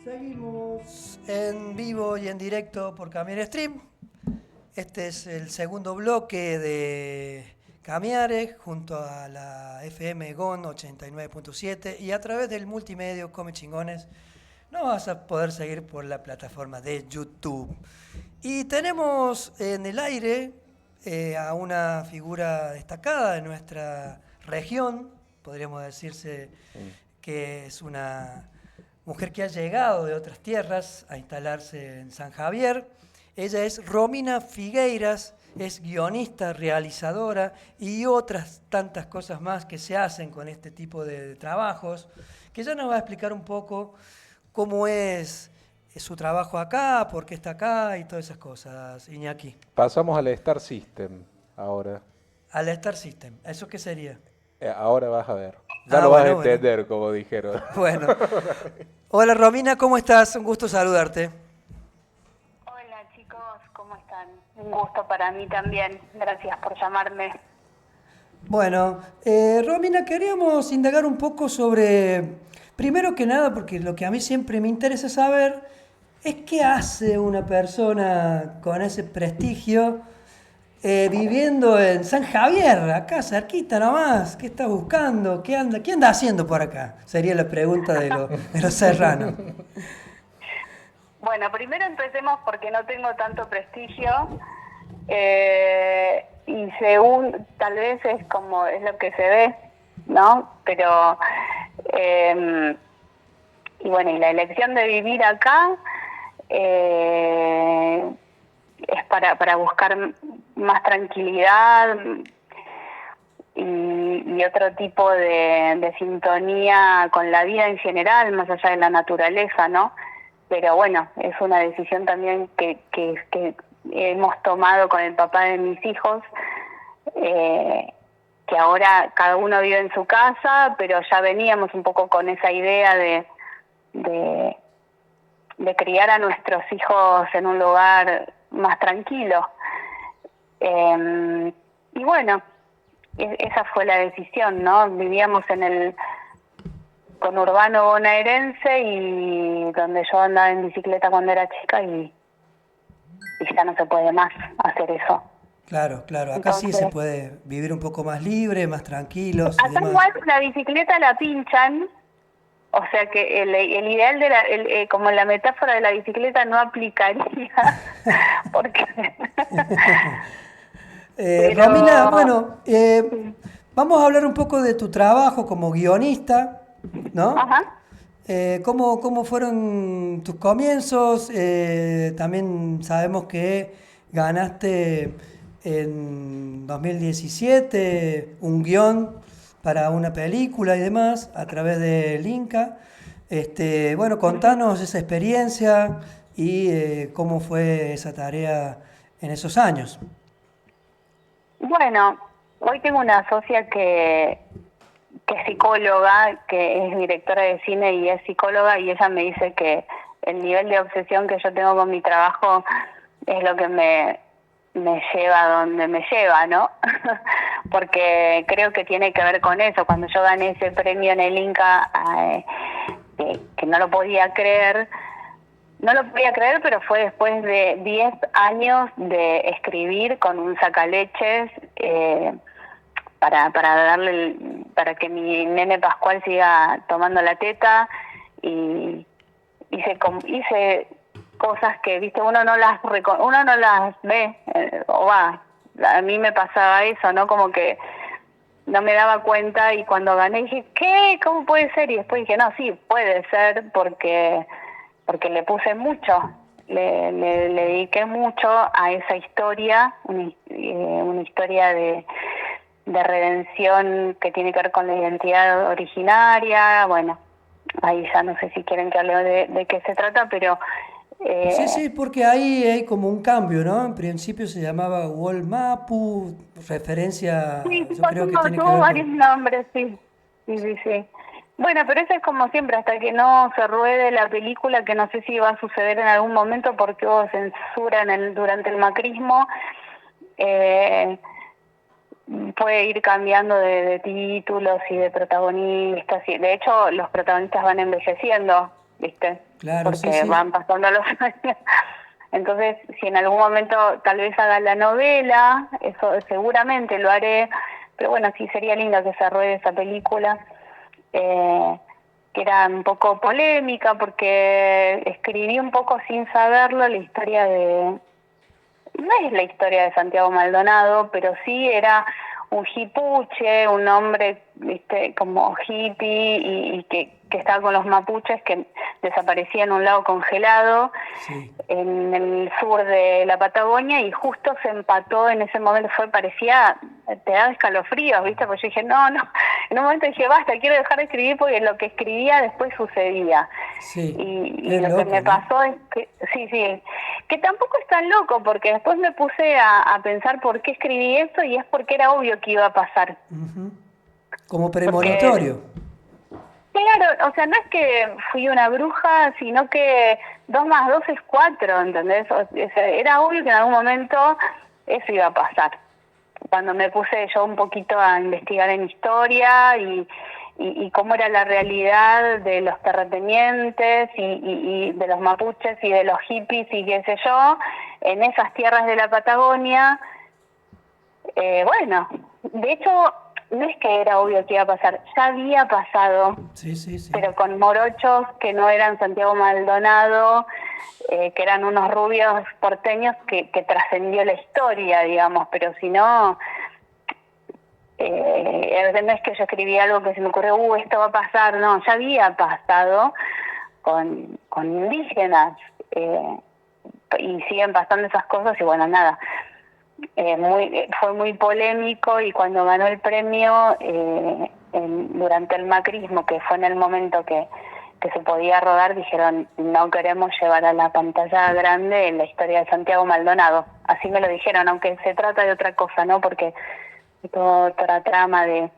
Seguimos en vivo y en directo por Camiar Stream. Este es el segundo bloque de Camiare junto a la FM GON 89.7 y a través del multimedio Come Chingones no vas a poder seguir por la plataforma de YouTube. Y tenemos en el aire a una figura destacada de nuestra región, podríamos decirse que es una mujer que ha llegado de otras tierras a instalarse en San Javier. Ella es Romina Figueiras, es guionista, realizadora y otras tantas cosas más que se hacen con este tipo de trabajos, que ya nos va a explicar un poco cómo es su trabajo acá, por qué está acá y todas esas cosas, Iñaki. Pasamos al Star System ahora. Al Star System, ¿eso qué sería? Ahora vas a ver. Ya Ah, lo vas a bueno, bueno. entender, como dijeron. Bueno. Hola Romina, ¿cómo estás? Un gusto saludarte. Hola chicos, ¿cómo están? Un gusto para mí también. Gracias por llamarme. Bueno, Romina, queríamos indagar un poco sobre, primero que nada, porque lo que a mí siempre me interesa saber es qué hace una persona con ese prestigio viviendo en San Javier, acá cerquita nomás. ¿Qué está buscando? Qué anda haciendo por acá? Sería la pregunta de los serranos. Bueno, primero empecemos porque no tengo tanto prestigio. Y según, tal vez es como es lo que se ve, ¿no? Pero, y bueno, y la elección de vivir acá es para buscar más tranquilidad y otro tipo de sintonía con la vida en general, más allá de la naturaleza, ¿no? Pero bueno, es una decisión también que hemos tomado con el papá de mis hijos, que ahora cada uno vive en su casa, pero ya veníamos un poco con esa idea de criar a nuestros hijos en un lugar más tranquilo. Y bueno, esa fue la decisión, ¿no? Vivíamos en el conurbano bonaerense y donde yo andaba en bicicleta cuando era chica y ya no se puede más hacer eso. Claro, claro, acá sí se Entonces, puede vivir un poco más libre, más tranquilos y acá demás. igual la bicicleta la pinchan, o sea que el ideal de como la metáfora de la bicicleta no aplicaría, porque Romina, pero bueno, vamos a hablar un poco de tu trabajo como guionista, ¿no? ajá. ¿Cómo fueron tus comienzos? También sabemos que ganaste en 2017 un guión para una película y demás a través del Inca. Bueno, contanos esa experiencia y cómo fue esa tarea en esos años. Bueno, hoy tengo una socia que es psicóloga, que es directora de cine y es psicóloga, y ella me dice que el nivel de obsesión que yo tengo con mi trabajo es lo que me lleva a donde me lleva, ¿no? Porque creo que tiene que ver con eso. Cuando yo gané ese premio en el Inca, que no lo podía creer, pero fue después de 10 años de escribir con un sacaleches, para que mi nene Pascual siga tomando la teta, y hice cosas que, viste, uno no las ve, a mí me pasaba eso, ¿no? Como que no me daba cuenta, y cuando gané dije, ¿qué? ¿Cómo puede ser? Y después dije, no, sí, puede ser, porque le puse mucho, le dediqué mucho a esa historia, una historia de redención que tiene que ver con la identidad originaria. Bueno, ahí ya no sé si quieren que hable de qué se trata, pero Sí, sí, porque ahí hay como un cambio, ¿no? En principio se llamaba Wolmapu, referencia, sí, yo creo que tiene que tuvo ver varios con... nombres, sí, sí, sí, sí. Bueno, pero eso es como siempre, hasta que no se ruede la película, que no sé si va a suceder en algún momento porque hubo censura durante el macrismo, eh, puede ir cambiando de títulos y de protagonistas. Y de hecho, los protagonistas van envejeciendo. ¿viste? Claro, sí, Porque sí. van pasando los años. Entonces, si en algún momento tal vez haga la novela, eso seguramente lo haré, pero bueno, sí sería lindo que se ruede esa película, que era un poco polémica porque escribí un poco sin saberlo la historia de... No es la historia de Santiago Maldonado, pero sí era un hipuche, un hombre, viste, como hippie y que estaba con los mapuches, que desaparecía en un lago congelado Sí. en el sur de la Patagonia, y justo se empató en ese momento, parecía, te da escalofríos, ¿viste? Porque yo dije, no, en un momento dije, basta, quiero dejar de escribir porque lo que escribía después sucedía. Sí. Y Qué lo loco, que me ¿no? pasó es que, sí, que tampoco es tan loco, porque después me puse a pensar por qué escribí eso, y es porque era obvio que iba a pasar. Ujú. Como Porque premonitorio. claro, o sea, no es que fui una bruja, sino que 2 más 2 es 4, ¿entendés? O sea, era obvio que en algún momento eso iba a pasar. Cuando me puse yo un poquito a investigar en historia y cómo era la realidad de los terratenientes y de los mapuches y de los hippies y qué sé yo, en esas tierras de la Patagonia, bueno, de hecho, no es que era obvio que iba a pasar, ya había pasado, Sí, sí, sí. pero con morochos que no eran Santiago Maldonado, que eran unos rubios porteños que trascendió la historia, digamos, pero si no, no es que yo escribí algo que se me ocurrió, esto va a pasar, no, ya había pasado con indígenas, y siguen pasando esas cosas, y bueno, nada. Fue muy polémico, y cuando ganó el premio durante el macrismo, que fue en el momento que se podía rodar, dijeron, no queremos llevar a la pantalla grande la historia de Santiago Maldonado. Así me lo dijeron, aunque se trata de otra cosa, ¿no? Porque hay toda otra trama de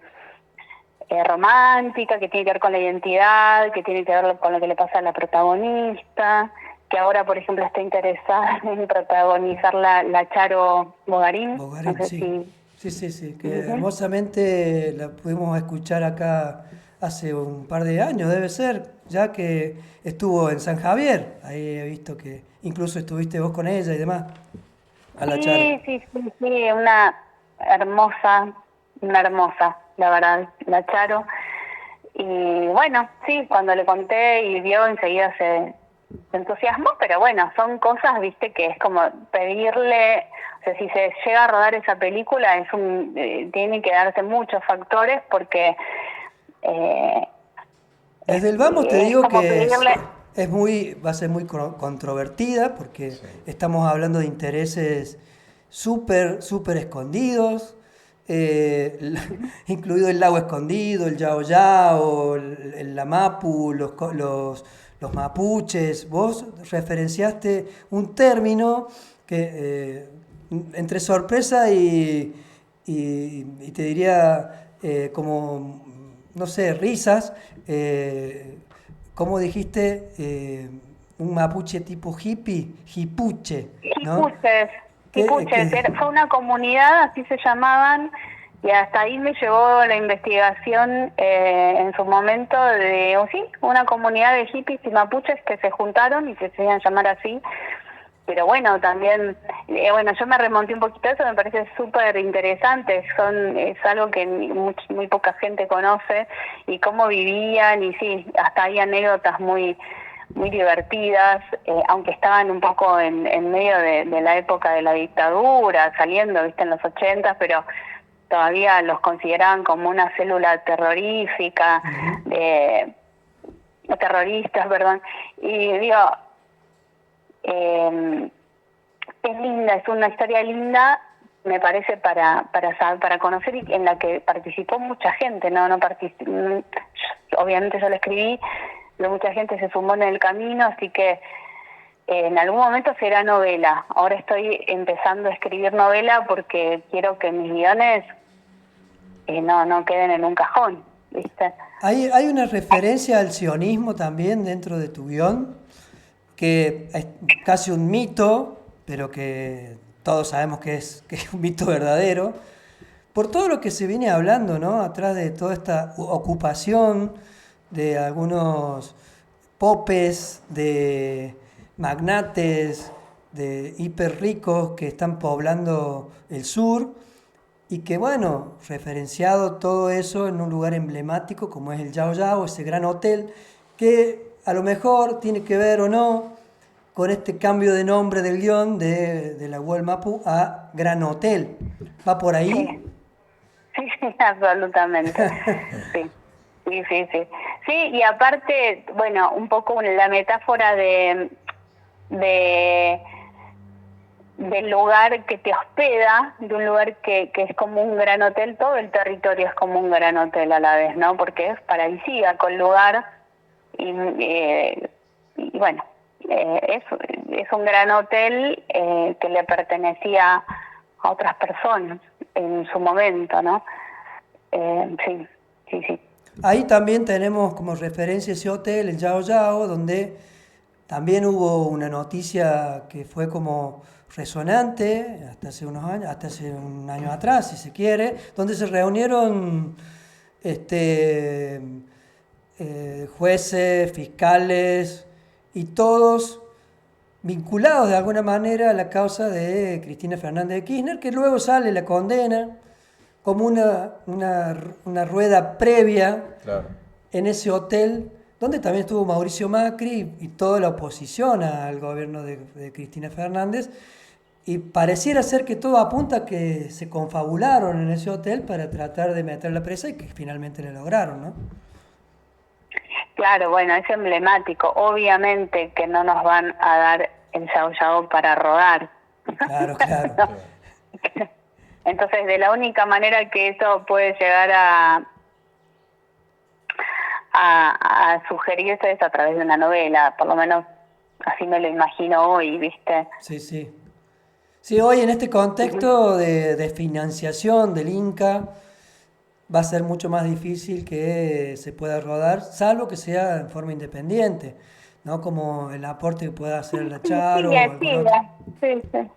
romántica, que tiene que ver con la identidad, que tiene que ver con lo que le pasa a la protagonista, que ahora, por ejemplo, está interesada en protagonizar la Charo Bogarín. No Bogarín, sé sí. si... Sí, sí, sí. Que Ujú. hermosamente la pudimos escuchar acá hace un par de años, debe ser, ya que estuvo en San Javier. Ahí he visto que incluso estuviste vos con ella y demás, a la Charo. Sí, una hermosa, la verdad, la Charo. Y bueno, sí, cuando le conté y vio, enseguida se entusiasmó, pero bueno, son cosas, viste, que es como pedirle, o sea, si se llega a rodar esa película, tiene que darse muchos factores, porque eh, Desde el vamos te es digo como que pedirle... va a ser muy controvertida porque Sí. estamos hablando de intereses súper escondidos, incluido el lago escondido, el Yao Yao, el Lamapu, los mapuches. Vos referenciaste un término que entre sorpresa y te diría como no sé, risas, ¿cómo dijiste? Un mapuche tipo hippie, hipuche, ¿no? Hipuches, Que, fue una comunidad, así se llamaban, y hasta ahí me llevó la investigación en su momento de, sí, una comunidad de hippies y mapuches que se juntaron y que se iban a llamar así. Pero bueno, también, bueno, yo me remonté un poquito a eso, me parece súper interesante, es algo que muy poca gente conoce, y cómo vivían, y sí, hasta hay anécdotas muy divertidas, aunque estaban un poco en medio de la época de la dictadura, saliendo, viste, en los 80, pero todavía los consideraban como una célula terrorífica, ujú. terroristas, perdón, y digo, es linda, es una historia linda, me parece, para conocer, y en la que participó mucha gente, obviamente yo la escribí, pero mucha gente se sumó en el camino, así que en algún momento será novela. Ahora estoy empezando a escribir novela porque quiero que mis guiones no queden en un cajón, ¿viste? Hay una referencia al sionismo también dentro de tu guión, que es casi un mito, pero que todos sabemos que es un mito verdadero, por todo lo que se viene hablando, ¿no? Atrás de toda esta ocupación de algunos popes, de magnates, de hiper ricos que están poblando el sur y que, bueno, referenciado todo eso en un lugar emblemático como es el Yao Yao, ese gran hotel, que a lo mejor tiene que ver o no con este cambio de nombre del guión de la Wall Mapu a Gran Hotel. ¿Va por ahí? Sí, sí, sí, absolutamente. Sí, sí, sí, sí. Sí, y aparte, bueno, un poco la metáfora de del lugar que te hospeda, de un lugar que es como un gran hotel, todo el territorio es como un gran hotel a la vez, ¿no? Porque es paradisíaco el lugar y bueno, es un gran hotel que le pertenecía a otras personas en su momento, ¿no? Sí, sí, sí. Ahí también tenemos como referencia ese hotel, el Yao Yao, donde también hubo una noticia que fue como resonante hasta hace unos años, hasta hace un año atrás, si se quiere, donde se reunieron jueces, fiscales y todos vinculados de alguna manera a la causa de Cristina Fernández de Kirchner, que luego sale la condena como una rueda previa Claro. en ese hotel, donde también estuvo Mauricio Macri y toda la oposición al gobierno de Cristina Fernández, y pareciera ser que todo apunta a que se confabularon en ese hotel para tratar de meter la presa y que finalmente lo lograron, ¿no? Claro, bueno, es emblemático. Obviamente que no nos van a dar el Yao Yao para rodar. Claro, claro. ¿No? Entonces, de la única manera que eso puede llegar a sugerirse es a través de una novela, por lo menos así me lo imagino hoy, ¿viste? Sí, sí. Sí, hoy en este contexto de financiación del Inca va a ser mucho más difícil que se pueda rodar, salvo que sea en forma independiente, ¿no? Como el aporte que pueda hacer la Charo o algún otro. Sí, sí.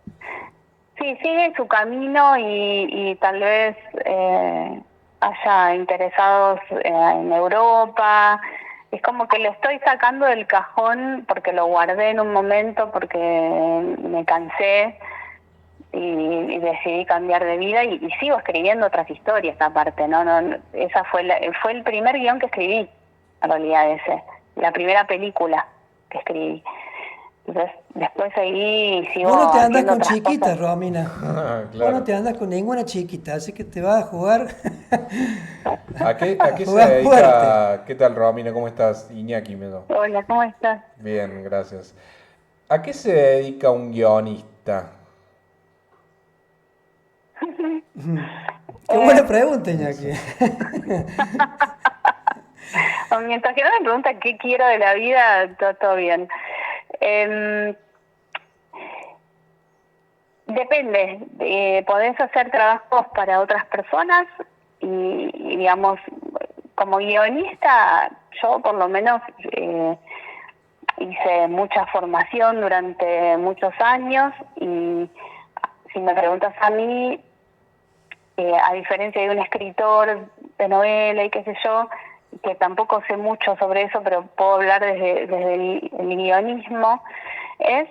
Sí, sigue su camino y tal vez haya interesados en Europa. Es como que lo estoy sacando del cajón porque lo guardé en un momento, porque me cansé y decidí cambiar de vida y sigo escribiendo otras historias aparte, ¿no? Esa fue el primer guión que escribí, en realidad ese, la primera película que escribí. Entonces, después seguí y sigo Vos no te andás haciendo con otras chiquitas, cosas. Romina. Ah, Vos claro. no te andas con ninguna chiquita, así que te vas a jugar, ¿A qué se jugar fuerte. dedica? ¿Qué tal, Romina? ¿Cómo estás? Iñaki, me llamo. Hola, ¿cómo estás? Bien, gracias. ¿A qué se dedica un guionista? Qué buena pregunta, Iñaki. Mientras que no me preguntan qué quiero de la vida, todo bien. Depende, podés hacer trabajos para otras personas y digamos, como guionista, yo por lo menos hice mucha formación durante muchos años y si me preguntas a mí, a diferencia de un escritor de novela y qué sé yo, que tampoco sé mucho sobre eso, pero puedo hablar desde el guionismo, es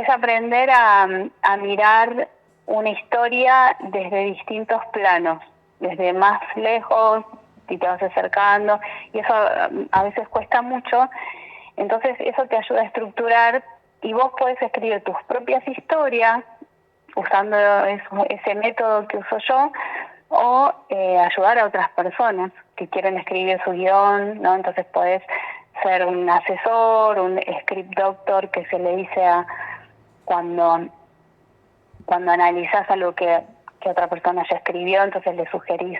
aprender a mirar una historia desde distintos planos, desde más lejos y te vas acercando, y eso a veces cuesta mucho. Entonces eso te ayuda a estructurar y vos podés escribir tus propias historias usando ese método que uso yo, o ayudar a otras personas que quieren escribir su guión, ¿no? Entonces podés ser un asesor, un script doctor que se le dice a cuando analizás algo que otra persona ya escribió, entonces le sugerís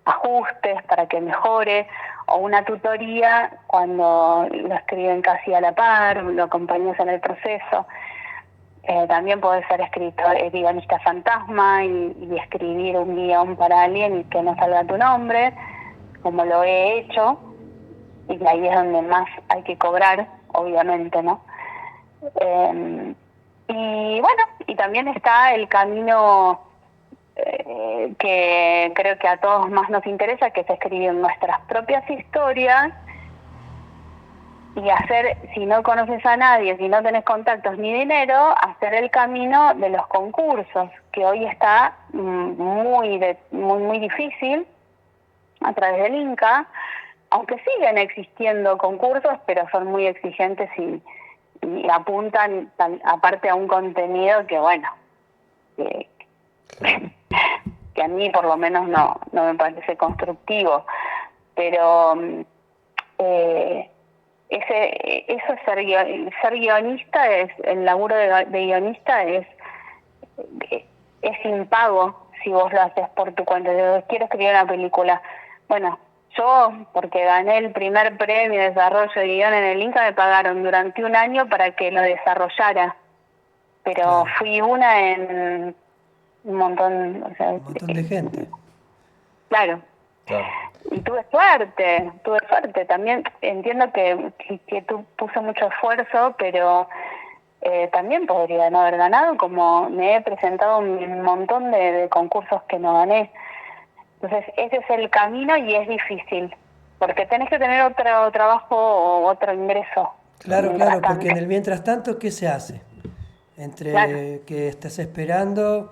ajustes para que mejore, o una tutoría cuando lo escriben casi a la par, lo acompañas en el proceso. También podés ser guionista fantasma y escribir un guión para alguien y que no salga tu nombre, como lo he hecho, y ahí es donde más hay que cobrar, obviamente, ¿no? Y bueno, y también está el camino que creo que a todos más nos interesa, que es escribir nuestras propias historias y hacer, si no conoces a nadie, si no tenés contactos ni dinero, hacer el camino de los concursos, que hoy está muy difícil a través del Inca, aunque siguen existiendo concursos, pero son muy exigentes y apuntan aparte a un contenido que, bueno, que a mí por lo menos no me parece constructivo, pero eso es ser guionista, es el laburo de guionista es sin pago si vos lo haces por tu cuenta. Yo quiero escribir una película, bueno, yo porque gané el primer premio de desarrollo de guión en el Inca me pagaron durante un año para que lo desarrollara, pero fui una en un montón, o sea, Un montón de gente. Claro. Y tuve suerte. También entiendo que tú puse mucho esfuerzo, pero también podría no haber ganado, como me he presentado un montón de concursos que no gané. Entonces ese es el camino y es difícil, porque tenés que tener otro trabajo o otro ingreso. Claro, porque en el mientras tanto, ¿qué se hace? Entre que estás esperando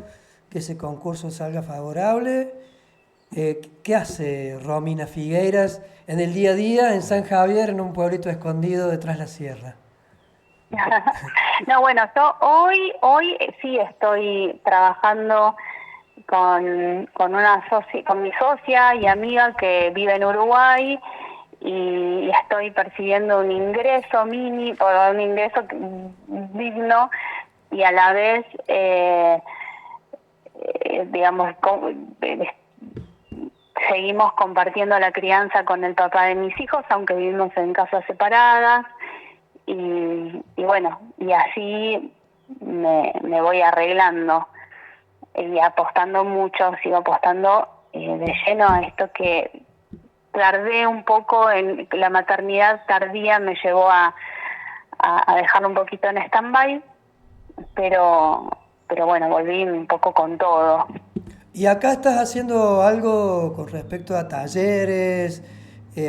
que ese concurso salga favorable, ¿qué hace Romina Figueiras en el día a día en San Javier, en un pueblito escondido detrás de la sierra? No, bueno, yo hoy sí estoy trabajando con mi socia y amiga que vive en Uruguay, y estoy percibiendo un ingreso digno, y a la vez seguimos compartiendo la crianza con el papá de mis hijos, aunque vivimos en casas separadas, y bueno, y así me voy arreglando y sigo apostando de lleno a esto, que tardé un poco en la maternidad tardía, me llevó a dejarlo un poquito en stand-by, pero bueno, volví un poco con todo. ¿Y acá estás haciendo algo con respecto a talleres,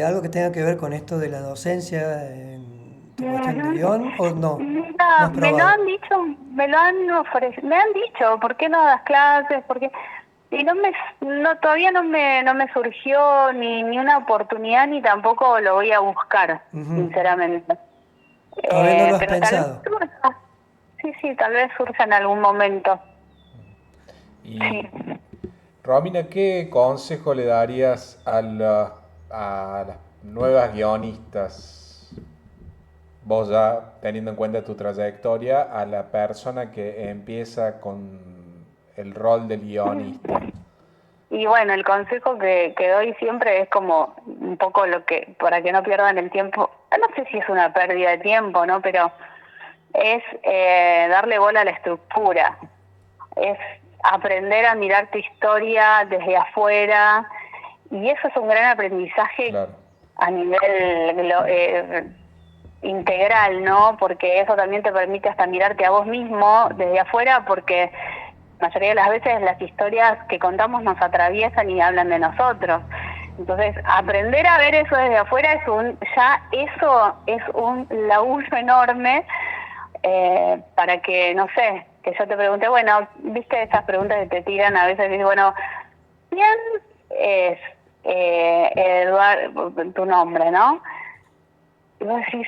algo que tenga que ver con esto de la docencia en tu cuestión de guión, o no? Mira, me lo han dicho, me han dicho, ¿por qué no das clases? Y todavía no me surgió ni una oportunidad, ni tampoco lo voy a buscar, sinceramente. ¿Todavía no lo has pero pensado? Tal vez surja. Sí, tal vez surja en algún momento. Y Romina, ¿qué consejo le darías a las nuevas guionistas? Vos ya teniendo en cuenta tu trayectoria, a la persona que empieza con el rol del guionista. Y bueno, el consejo que doy siempre es como un poco para que no pierdan el tiempo, no sé si es una pérdida de tiempo, ¿no? Pero es darle bola a la estructura, es aprender a mirar tu historia desde afuera, y eso es un gran aprendizaje a nivel integral, ¿no? Porque eso también te permite hasta mirarte a vos mismo desde afuera, porque la mayoría de las veces las historias que contamos nos atraviesan y hablan de nosotros. Entonces, aprender a ver eso desde afuera es un laburo enorme, para que, no sé, que yo te pregunte, bueno, viste esas preguntas que te tiran a veces, dices, bueno, ¿quién es Eduardo, tu nombre, no? Y vos decís,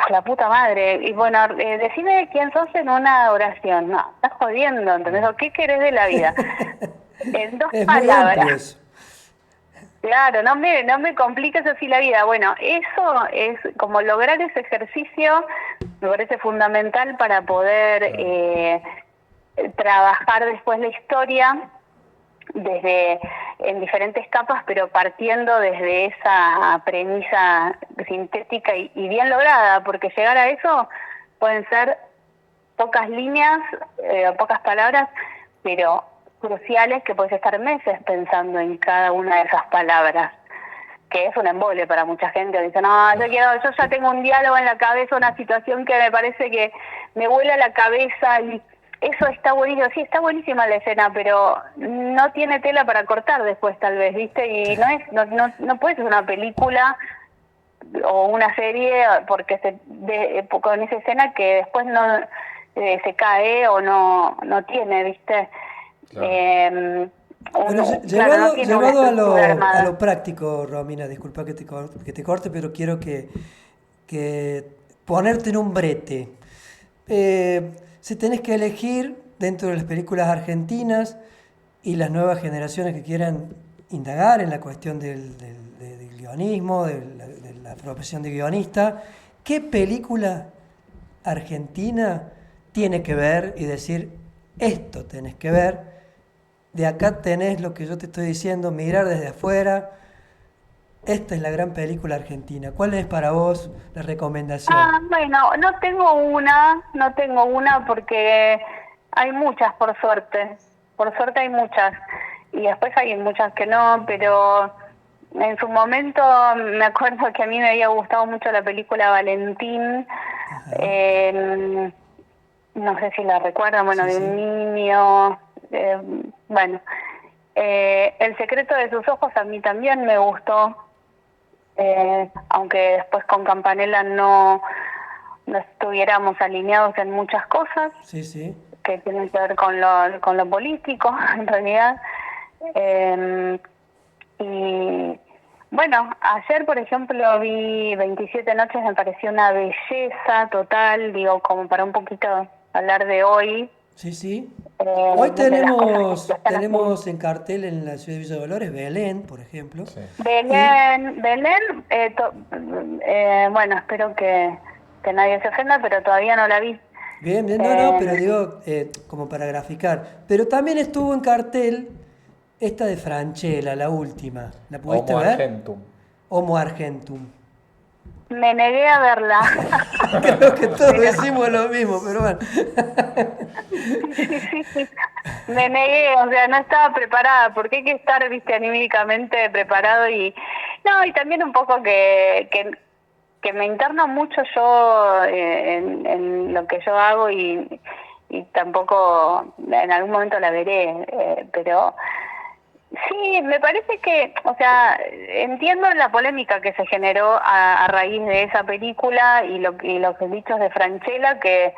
la puta madre, y bueno, decime quién sos en una oración. No, estás jodiendo, ¿entendés? ¿Qué querés de la vida? En dos palabras. Claro, no me compliques así la vida. Bueno, eso es como lograr ese ejercicio, me parece fundamental para poder trabajar después la historia en diferentes capas, pero partiendo desde esa premisa sintética y bien lograda, porque llegar a eso pueden ser pocas líneas, pocas palabras, pero cruciales, que puedes estar meses pensando en cada una de esas palabras, que es un embole para mucha gente. Dice, no, yo ya tengo un diálogo en la cabeza, una situación que me parece que me vuela la cabeza, y eso está buenísimo, sí, está buenísima la escena, pero no tiene tela para cortar después, tal vez, ¿viste? Y no puedes hacer una película o una serie porque con esa escena que después no se cae o no tiene, ¿viste? Claro. Bueno, claro, no tiene una llevado estructura a armada. lo práctico, Romina, disculpa que te corte, pero quiero que ponerte en un brete. Si tenés que elegir dentro de las películas argentinas y las nuevas generaciones que quieran indagar en la cuestión del guionismo, de la profesión de guionista, ¿qué película argentina tiene que ver y decir, esto tenés que ver? De acá tenés lo que yo te estoy diciendo, mirar desde afuera. Esta es la gran película argentina. ¿Cuál es para vos la recomendación? Bueno, no tengo una porque hay muchas, por suerte hay muchas, y después hay muchas que no, pero en su momento me acuerdo que a mí me había gustado mucho la película Valentín. No sé si la recuerdan, bueno, Sí, de sí. un niño, bueno, El secreto de sus ojos a mí también me gustó, aunque después con Campanella no estuviéramos alineados en muchas cosas Sí, sí. que tienen que ver con lo político, en realidad. Y bueno, ayer, por ejemplo, vi 27 noches, me pareció una belleza total, digo, como para un poquito hablar de hoy. Sí, sí. Hoy De las cosas que se están haciendo. tenemos en cartel en la ciudad de Villa Dolores Belén, por ejemplo. Sí. Y Belén, bueno, espero que nadie se ofenda, pero todavía no la vi. bien, bien, no, pero Eh, digo, como para graficar. Pero también estuvo en cartel esta de Francella, la última. ¿La pudiste Homo ver? Argentum. Homo Argentum. Me negué a verla. Creo que todos Pero- decimos lo mismo, pero bueno. sí. Me negué, o sea, no estaba preparada, porque hay que estar, viste, anímicamente preparado y también un poco que me interno mucho yo en lo que yo hago y tampoco en algún momento la veré, pero sí, me parece que, o sea, entiendo la polémica que se generó a raíz de esa película y los dichos de Francella que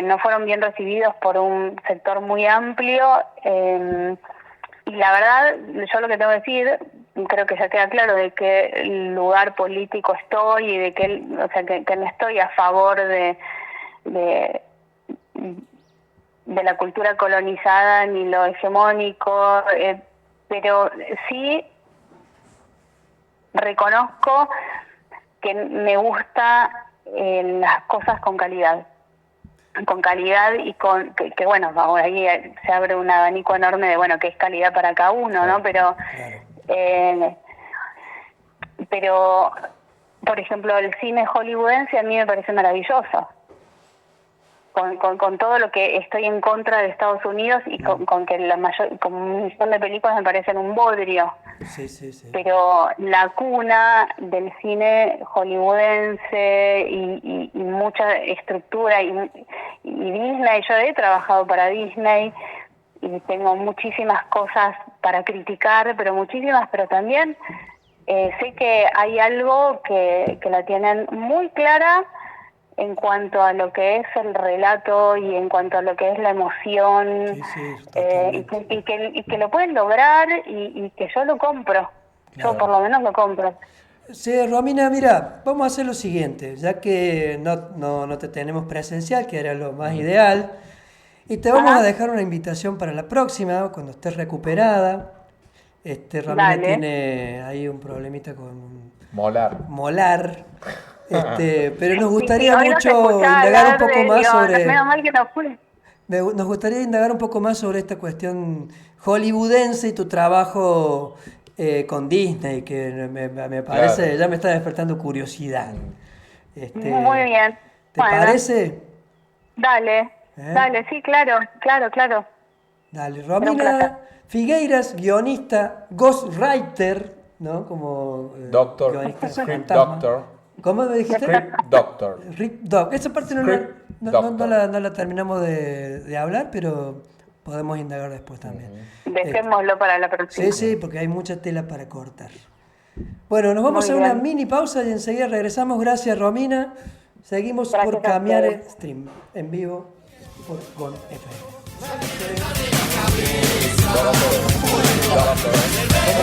no fueron bien recibidos por un sector muy amplio. Y la verdad, yo lo que tengo que decir, creo que ya queda claro de qué lugar político estoy y de que, o sea, que no estoy a favor de la cultura colonizada ni lo hegemónico, pero sí reconozco que me gusta las cosas con calidad y con que bueno, ahí se abre un abanico enorme de bueno qué es calidad para cada uno, ¿no? Claro. Pero por ejemplo el cine hollywoodense a mí me parece maravilloso, con todo lo que estoy en contra de Estados Unidos y con que con un montón de películas me parecen un bodrio. Sí, sí, sí. Pero la cuna del cine hollywoodense y mucha estructura y Disney, yo he trabajado para Disney y tengo muchísimas cosas para criticar, pero también sé que hay algo que la tienen muy clara en cuanto a lo que es el relato y en cuanto a lo que es la emoción, Sí, sí, totalmente. y que lo pueden lograr y que yo lo compro. Claro. Yo por lo menos lo compro. Sí, Romina, mira, vamos a hacer lo siguiente, ya que no te tenemos presencial, que era lo más ideal, y te vamos Ajá. a dejar una invitación para la próxima, cuando estés recuperada. Romina Dale. tiene ahí un problemita con Molar. molar, pero nos Sí, gustaría hoy los mucho escuchaba indagar un hablar poco más digo, sobre... menos mal que no fui. Nos gustaría indagar un poco más sobre esta cuestión hollywoodense y tu trabajo con Disney, que me parece, Claro. ya me está despertando curiosidad. Muy bien. ¿Te Bueno, parece? dale, ¿Eh? sí, claro. Dale, Era un placer. Romina Figueiras, guionista, ghostwriter, ¿no? Como Doctor. guionista Script fantasma. Doctor. ¿Cómo me dijiste? Script Doctor. Rip Dog. Esa parte no la... Script Doctor. no la terminamos de hablar, pero podemos indagar después también. Dejémoslo para la próxima. Sí, porque hay mucha tela para cortar. Bueno, nos vamos Muy a una bien. mini pausa y enseguida regresamos. Gracias, Romina. Seguimos Gracias por a Camiare ustedes. Stream en vivo por GON FM. Doctor.